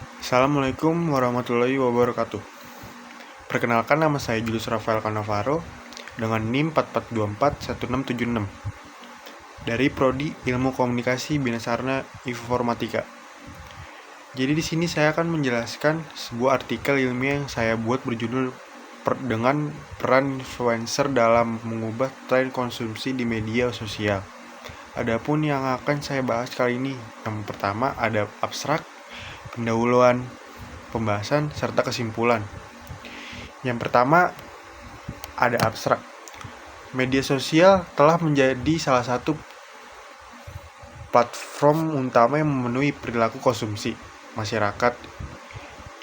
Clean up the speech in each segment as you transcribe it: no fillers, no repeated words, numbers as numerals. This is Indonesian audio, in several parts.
Assalamualaikum warahmatullahi wabarakatuh. Perkenalkan, nama saya Julius Rafael Cannavaro dengan NIM 44241676 dari Prodi Ilmu Komunikasi Bina Sarana Informatika. Jadi di sini saya akan menjelaskan sebuah artikel ilmiah yang saya buat berjudul dengan peran influencer dalam mengubah tren konsumsi di media sosial. Adapun yang akan saya bahas kali ini, yang pertama ada abstrak, pendahuluan, pembahasan, serta kesimpulan. Yang pertama ada abstrak. Media sosial telah menjadi salah satu platform utama yang memenuhi perilaku konsumsi masyarakat.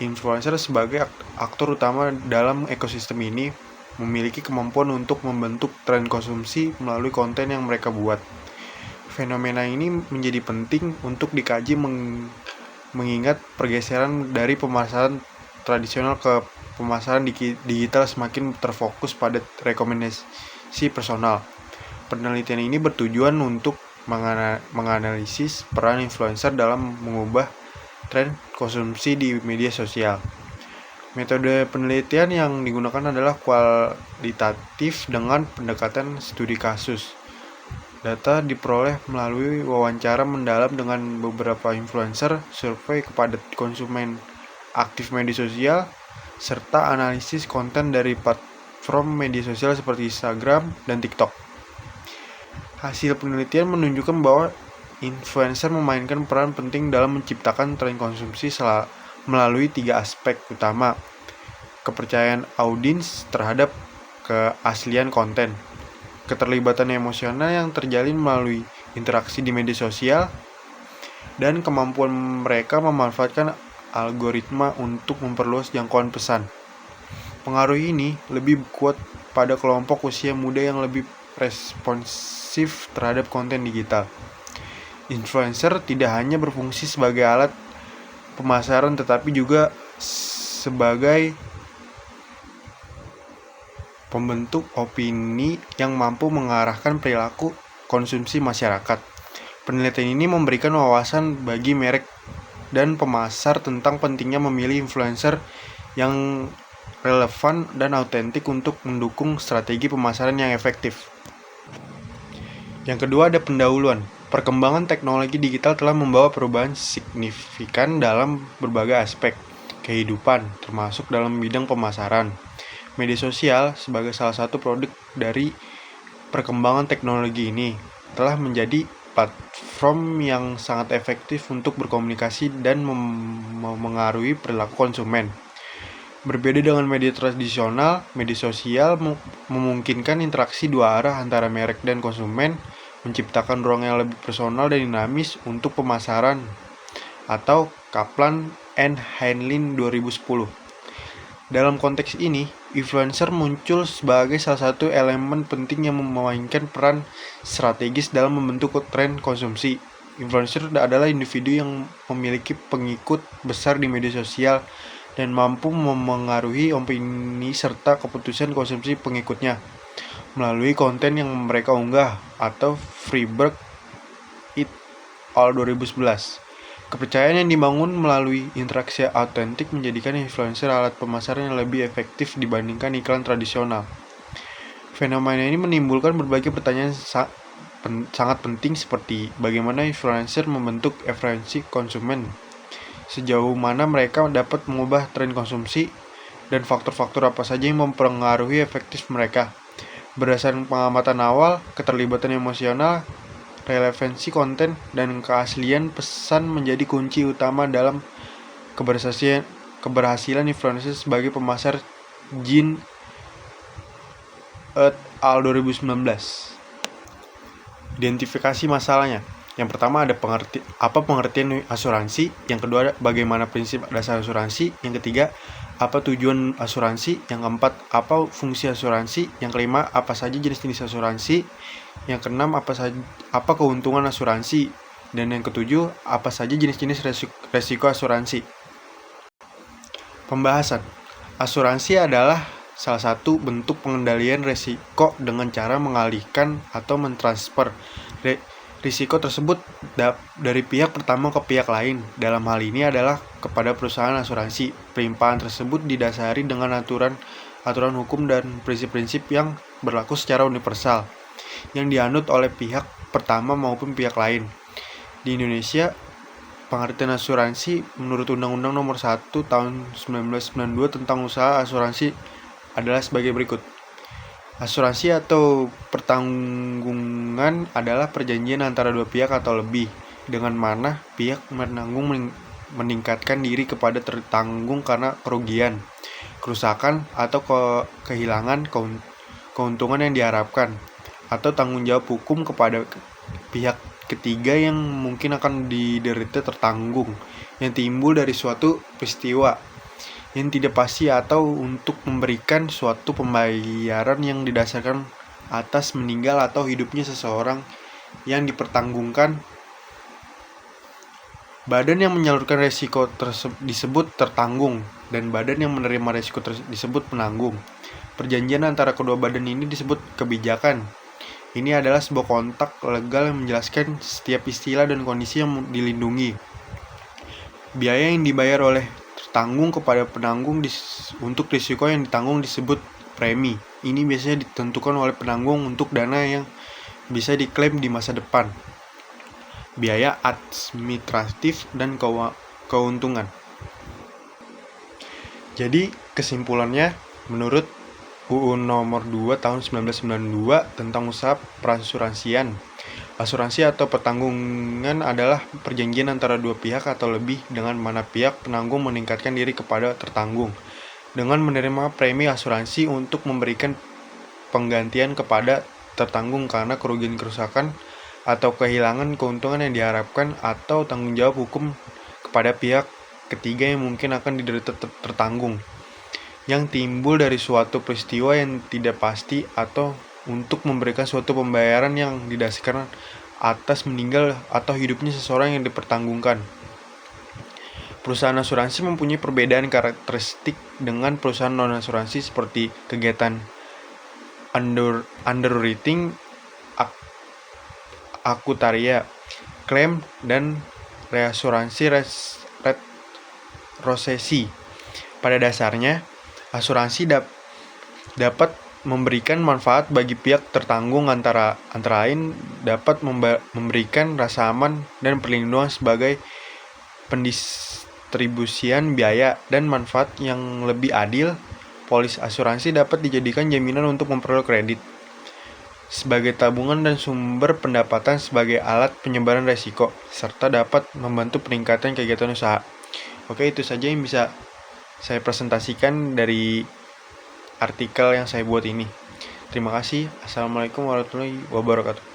Influencer sebagai aktor utama dalam ekosistem ini memiliki kemampuan untuk membentuk tren konsumsi melalui konten yang mereka buat. Fenomena ini menjadi penting untuk dikaji mengingat pergeseran dari pemasaran tradisional ke pemasaran digital semakin terfokus pada rekomendasi personal. Penelitian ini bertujuan untuk menganalisis peran influencer dalam mengubah tren konsumsi di media sosial. Metode penelitian yang digunakan adalah kualitatif dengan pendekatan studi kasus. Data diperoleh melalui wawancara mendalam dengan beberapa influencer, survei kepada konsumen aktif media sosial, serta analisis konten dari platform media sosial seperti Instagram dan TikTok. Hasil penelitian menunjukkan bahwa influencer memainkan peran penting dalam menciptakan tren konsumsi melalui 3 aspek utama: kepercayaan audiens terhadap keaslian konten, keterlibatan emosional yang terjalin melalui interaksi di media sosial, dan kemampuan mereka memanfaatkan algoritma untuk memperluas jangkauan pesan. Pengaruh ini lebih kuat pada kelompok usia muda yang lebih responsif terhadap konten digital. Influencer tidak hanya berfungsi sebagai alat pemasaran tetapi juga sebagai pembentuk opini yang mampu mengarahkan perilaku konsumsi masyarakat. Penelitian ini memberikan wawasan bagi merek dan pemasar tentang pentingnya memilih influencer yang relevan dan autentik untuk mendukung strategi pemasaran yang efektif. Yang kedua ada pendahuluan. Perkembangan teknologi digital telah membawa perubahan signifikan dalam berbagai aspek kehidupan, termasuk dalam bidang pemasaran. Media sosial sebagai salah satu produk dari perkembangan teknologi ini telah menjadi platform yang sangat efektif untuk berkomunikasi dan memengaruhi perilaku konsumen. Berbeda dengan media tradisional, media sosial memungkinkan interaksi dua arah antara merek dan konsumen, menciptakan ruang yang lebih personal dan dinamis untuk pemasaran, atau Kaplan and Heinlein 2010. Dalam konteks ini, influencer muncul sebagai salah satu elemen penting yang memainkan peran strategis dalam membentuk tren konsumsi. Influencer adalah individu yang memiliki pengikut besar di media sosial dan mampu memengaruhi opini serta keputusan konsumsi pengikutnya melalui konten yang mereka unggah, atau Freeberg et al. 2011. Kepercayaan yang dibangun melalui interaksi autentik menjadikan influencer alat pemasaran yang lebih efektif dibandingkan iklan tradisional. Fenomena ini menimbulkan berbagai pertanyaan sangat penting seperti bagaimana influencer membentuk preferensi konsumen, sejauh mana mereka dapat mengubah tren konsumsi, dan faktor-faktor apa saja yang mempengaruhi efektif mereka. Berdasarkan pengamatan awal, keterlibatan emosional, relevansi konten, dan keaslian pesan menjadi kunci utama dalam keberhasilan influencer sebagai pemasar. Jean et al. 2019. Identifikasi masalahnya. Yang pertama ada apa pengertian asuransi, yang kedua bagaimana prinsip dasar asuransi, yang ketiga apa tujuan asuransi, yang keempat apa fungsi asuransi, yang kelima apa saja jenis-jenis asuransi, yang keenam apa keuntungan asuransi, dan yang ketujuh apa saja jenis-jenis resiko asuransi. Pembahasan. Asuransi adalah salah satu bentuk pengendalian resiko dengan cara mengalihkan atau mentransfer Risiko tersebut dari pihak pertama ke pihak lain. Dalam hal ini adalah kepada perusahaan asuransi. Pelimpahan tersebut didasari dengan aturan hukum dan prinsip-prinsip yang berlaku secara universal, yang dianut oleh pihak pertama maupun pihak lain. Di Indonesia, pengertian asuransi menurut Undang-Undang Nomor 1 Tahun 1992 tentang usaha asuransi adalah sebagai berikut. Asuransi atau pertanggungan adalah perjanjian antara dua pihak atau lebih, dengan mana pihak menanggung meningkatkan diri kepada tertanggung karena kerugian, kerusakan, atau kehilangan keuntungan yang diharapkan, atau tanggung jawab hukum kepada pihak ketiga yang mungkin akan diderita tertanggung, yang timbul dari suatu peristiwa yang tidak pasti atau untuk memberikan suatu pembayaran yang didasarkan atas meninggal atau hidupnya seseorang yang dipertanggungkan. Badan yang menyalurkan resiko disebut tertanggung, dan badan yang menerima resiko disebut penanggung. Perjanjian antara kedua badan ini disebut kebijakan. Ini adalah sebuah kontak legal yang menjelaskan setiap istilah dan kondisi yang dilindungi. Biaya yang dibayar oleh tertanggung kepada penanggung untuk risiko yang ditanggung disebut premi. Ini biasanya ditentukan oleh penanggung untuk dana yang bisa diklaim di masa depan. Biaya administratif dan keuntungan. Jadi kesimpulannya, menurut UU Nomor 2 Tahun 1992 tentang usaha perasuransian, asuransi atau pertanggungan adalah perjanjian antara dua pihak atau lebih dengan mana pihak penanggung meningkatkan diri kepada tertanggung dengan menerima premi asuransi untuk memberikan penggantian kepada tertanggung karena kerugian kerusakan atau kehilangan keuntungan yang diharapkan, atau tanggung jawab hukum kepada pihak ketiga yang mungkin akan diderita tertanggung yang timbul dari suatu peristiwa yang tidak pasti, atau untuk memberikan suatu pembayaran yang didasarkan atas meninggal atau hidupnya seseorang yang dipertanggungkan. Perusahaan asuransi mempunyai perbedaan karakteristik dengan perusahaan non-asuransi seperti kegiatan underwriting, akutaria, klaim, dan reasuransi retrosesi. Pada dasarnya, asuransi dapat memberikan manfaat bagi pihak tertanggung antara lain dapat memberikan rasa aman dan perlindungan sebagai pendistribusian biaya dan manfaat yang lebih adil. Polis asuransi dapat dijadikan jaminan untuk memperoleh kredit sebagai tabungan dan sumber pendapatan sebagai alat penyebaran risiko, serta dapat membantu peningkatan kegiatan usaha. Oke, itu saja yang bisa saya presentasikan dari artikel yang saya buat ini. Terima kasih. Assalamualaikum warahmatullahi wabarakatuh.